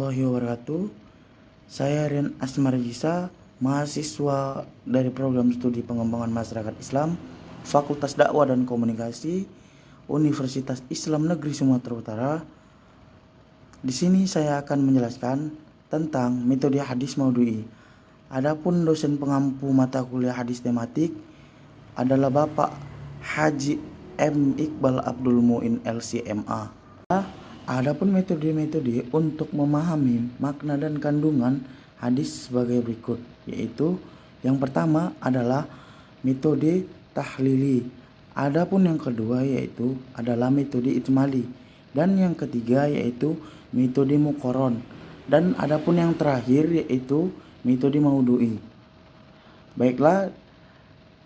warahmatullahi wabarakatuh. Saya Rian Asmarjisa, mahasiswa dari program studi pengembangan masyarakat Islam, Fakultas Dakwah dan Komunikasi, Universitas Islam Negeri Sumatera Utara. Di sini saya akan menjelaskan tentang metode hadis maudhu'i. Adapun dosen pengampu mata kuliah hadis tematik adalah Bapak Haji M. Iqbal Abdul Muin LCMA. Adapun metode-metode untuk memahami makna dan kandungan hadis sebagai berikut, yaitu yang pertama adalah metode tahlili. Adapun yang kedua yaitu adalah metode ijmali, dan yang ketiga yaitu metode muqarron, dan adapun yang terakhir yaitu metode maudhu'i. Baiklah,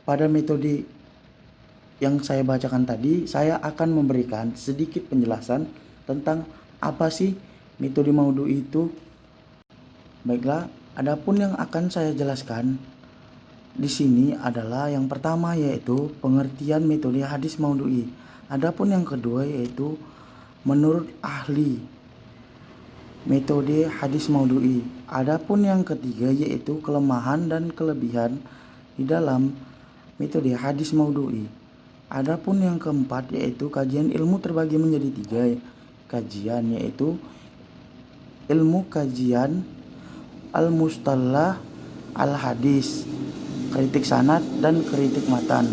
pada metode yang saya bacakan tadi, saya akan memberikan sedikit penjelasan tentang apa sih metode maudhu'i itu. Baiklah, adapun yang akan saya jelaskan di sini adalah yang pertama yaitu pengertian metode hadis maudhu'i. Adapun yang kedua yaitu menurut ahli metode hadis maudhu'i. Adapun yang ketiga yaitu kelemahan dan kelebihan di dalam metode hadis maudhu'i. Adapun yang keempat yaitu kajian ilmu terbagi menjadi 3 kajian, yaitu ilmu kajian al-mustalah al-hadis, kritik sanad dan kritik matan.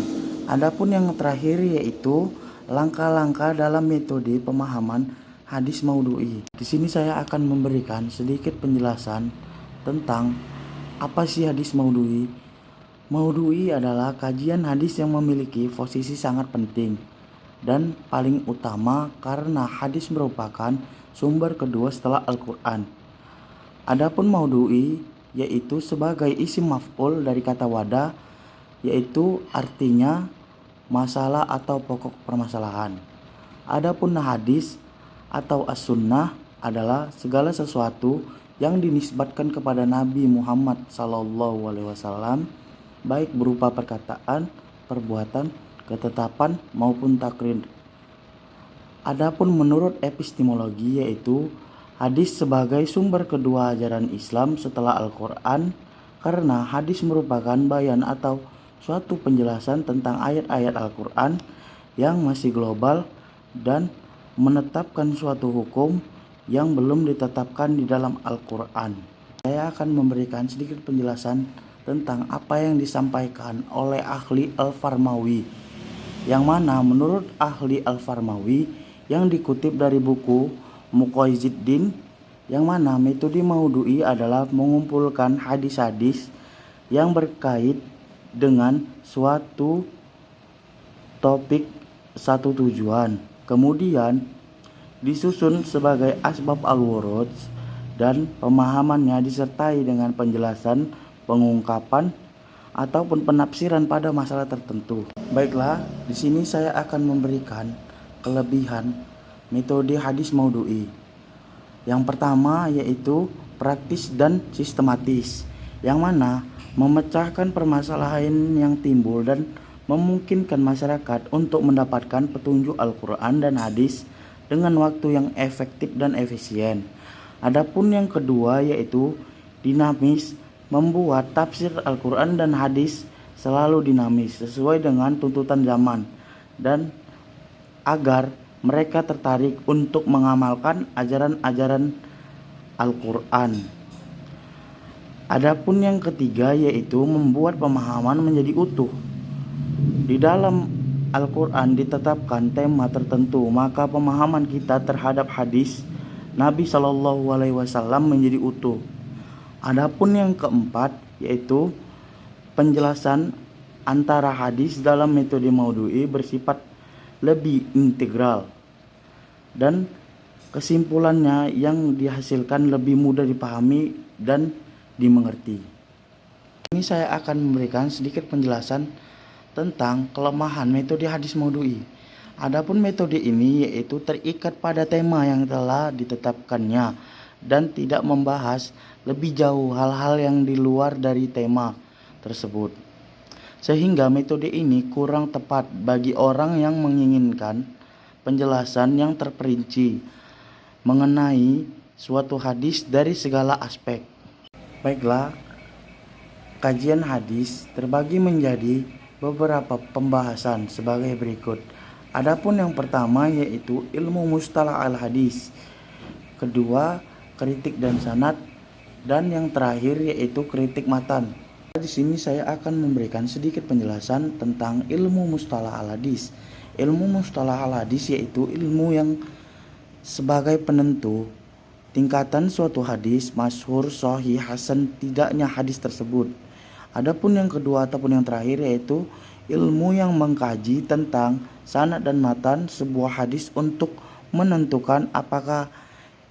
Adapun yang terakhir yaitu langkah-langkah dalam metode pemahaman hadis maudhu'i. Di sini saya akan memberikan sedikit penjelasan tentang apa sih hadis maudhu'i. Maudhu'i adalah kajian hadis yang memiliki posisi sangat penting dan paling utama karena hadis merupakan sumber kedua setelah Al-Quran. Adapun maudhu'i yaitu sebagai isim maf'ul dari kata wada, yaitu artinya masalah atau pokok permasalahan. Adapun hadis atau as-sunnah adalah segala sesuatu yang dinisbatkan kepada Nabi Muhammad SAW, baik berupa perkataan, perbuatan, ketetapan maupun takrir. Adapun menurut epistemologi yaitu hadis sebagai sumber kedua ajaran Islam setelah Al-Quran, karena hadis merupakan bayan atau suatu penjelasan tentang ayat-ayat Al-Quran yang masih global dan menetapkan suatu hukum yang belum ditetapkan di dalam Al-Quran. Saya akan memberikan sedikit penjelasan tentang apa yang disampaikan oleh ahli Al-Farmawi, yang mana menurut ahli Al-Farmawi yang dikutip dari buku Muqayyizuddin, yang mana metode maudhu'i adalah mengumpulkan hadis-hadis yang berkait dengan suatu topik satu tujuan, kemudian disusun sebagai asbab al-wurud dan pemahamannya disertai dengan penjelasan, pengungkapan ataupun penafsiran pada masalah tertentu. Baiklah, di sini saya akan memberikan kelebihan metode hadis maudhu'i. Yang pertama yaitu praktis dan sistematis, yang mana memecahkan permasalahan yang timbul dan memungkinkan masyarakat untuk mendapatkan petunjuk Al-Quran dan hadis dengan waktu yang efektif dan efisien. Adapun yang kedua yaitu dinamis, membuat tafsir Al-Quran dan hadis selalu dinamis sesuai dengan tuntutan zaman dan agar mereka tertarik untuk mengamalkan ajaran-ajaran Al-Quran. Adapun yang ketiga yaitu membuat pemahaman menjadi utuh. Di dalam Al-Quran ditetapkan tema tertentu, maka pemahaman kita terhadap hadis Nabi SAW menjadi utuh. Adapun yang keempat yaitu penjelasan antara hadis dalam metode maudhu'i bersifat lebih integral dan kesimpulannya yang dihasilkan lebih mudah dipahami dan dimengerti. Ini saya akan memberikan sedikit penjelasan tentang kelemahan metode hadis maudhu'i. Adapun metode ini yaitu terikat pada tema yang telah ditetapkannya dan tidak membahas lebih jauh hal-hal yang di luar dari tema tersebut, sehingga metode ini kurang tepat bagi orang yang menginginkan penjelasan yang terperinci mengenai suatu hadis dari segala aspek. Baiklah, kajian hadis terbagi menjadi beberapa pembahasan sebagai berikut. Adapun yang pertama yaitu ilmu mustalah al-hadis, kedua kritik dan sanad, dan yang terakhir yaitu kritik matan. Di sini saya akan memberikan sedikit penjelasan tentang ilmu mustalah al-hadis. Ilmu mustalah al-hadis yaitu ilmu yang sebagai penentu tingkatan suatu hadis masyhur, sahih, hasan tidaknya hadis tersebut. Adapun yang kedua ataupun yang terakhir yaitu ilmu yang mengkaji tentang sanad dan matan sebuah hadis untuk menentukan apakah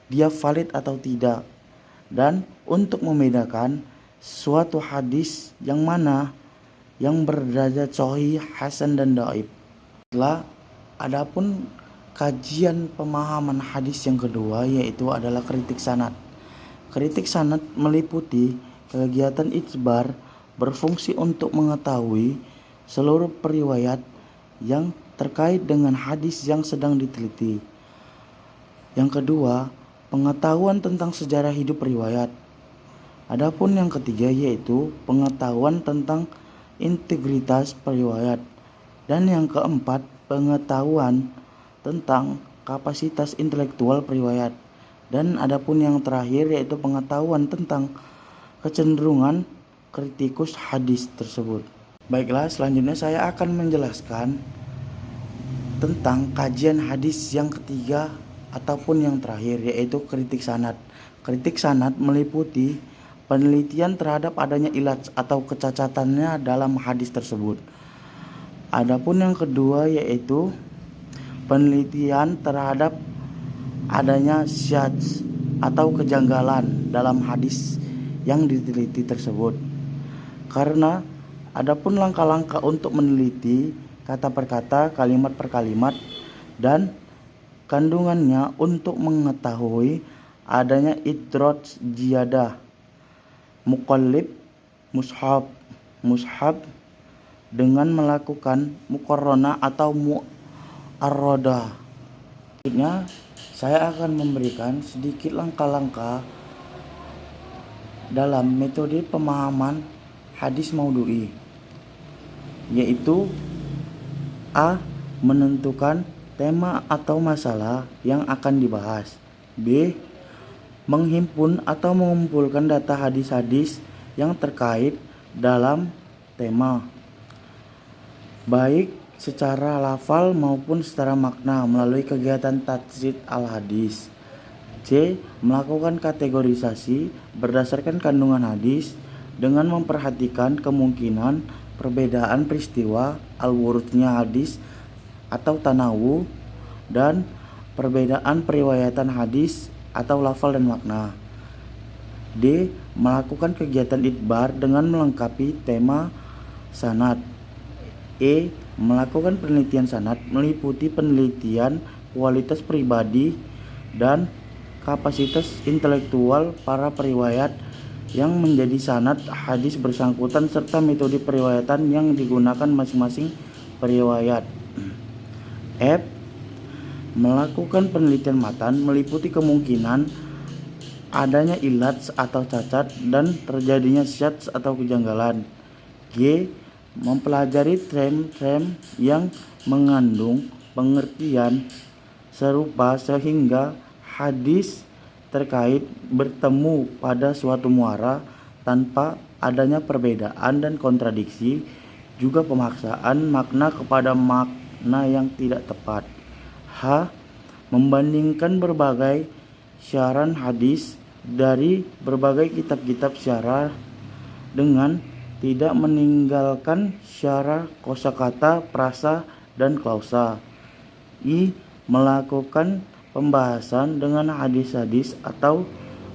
dia valid atau tidak, dan untuk membedakan suatu hadis yang mana yang berderajat sahih, hasan dan dhaif. Setelah adapun kajian pemahaman hadis yang kedua yaitu adalah kritik sanad. Kritik sanad meliputi kegiatan ijbar berfungsi untuk mengetahui seluruh periwayat yang terkait dengan hadis yang sedang diteliti. Yang kedua, pengetahuan tentang sejarah hidup riwayat. Adapun yang ketiga yaitu pengetahuan tentang integritas periwayat. Dan yang keempat, pengetahuan tentang kapasitas intelektual periwayat. Dan adapun yang terakhir yaitu pengetahuan tentang kecenderungan kritikus hadis tersebut. Baiklah, selanjutnya saya akan menjelaskan tentang kajian hadis yang ketiga ataupun yang terakhir yaitu kritik sanad. Kritik sanad meliputi penelitian terhadap adanya ilat atau kecacatannya dalam hadis tersebut. Adapun yang kedua yaitu penelitian terhadap adanya syadz atau kejanggalan dalam hadis yang diteliti tersebut. Karena adapun langkah-langkah untuk meneliti kata per kata, kalimat per kalimat, dan kandungannya untuk mengetahui adanya idraj ziyadah, muqallib, mushab dengan melakukan muqarranah atau mu'arradah. Selanjutnya saya akan memberikan sedikit langkah-langkah dalam metode pemahaman hadis maudhu'i, yaitu A. Menentukan tema atau masalah yang akan dibahas. B. Menghimpun atau mengumpulkan data hadis-hadis yang terkait dalam tema, baik secara lafal maupun secara makna melalui kegiatan tajrid al-hadis. C. Melakukan kategorisasi berdasarkan kandungan hadis dengan memperhatikan kemungkinan perbedaan peristiwa al-wurudnya hadis atau tanawu dan perbedaan periwayatan hadis atau lafal dan makna. D. Melakukan kegiatan idbar dengan melengkapi tema sanad. E. Melakukan penelitian sanad meliputi penelitian kualitas pribadi dan kapasitas intelektual para periwayat yang menjadi sanad hadis bersangkutan serta metode periwayatan yang digunakan masing-masing periwayat. F. Melakukan penelitian matan meliputi kemungkinan adanya ilat atau cacat dan terjadinya syadz atau kejanggalan. G. Mempelajari tren-tren yang mengandung pengertian serupa sehingga hadis terkait bertemu pada suatu muara tanpa adanya perbedaan dan kontradiksi, juga pemaksaan makna kepada makna yang tidak tepat. H. Membandingkan berbagai syarah hadis dari berbagai kitab-kitab syarah dengan tidak meninggalkan syarah kosakata, prasa, dan klausa. I. Melakukan pembahasan dengan hadis-hadis atau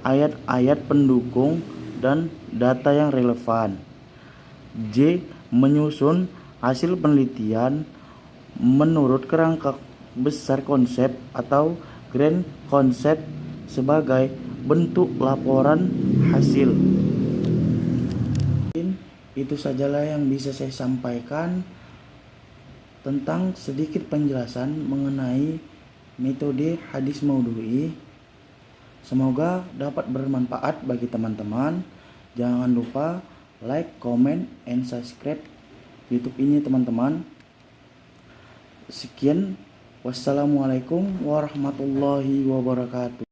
ayat-ayat pendukung dan data yang relevan. J. Menyusun hasil penelitian menurut kerangka besar konsep atau grand konsep sebagai bentuk laporan hasil. Itu sajalah yang bisa saya sampaikan tentang sedikit penjelasan mengenai metode hadis maudhu'i. Semoga dapat bermanfaat bagi teman-teman. Jangan lupa like, comment, and subscribe YouTube ini teman-teman. Sekian, wassalamualaikum warahmatullahi wabarakatuh.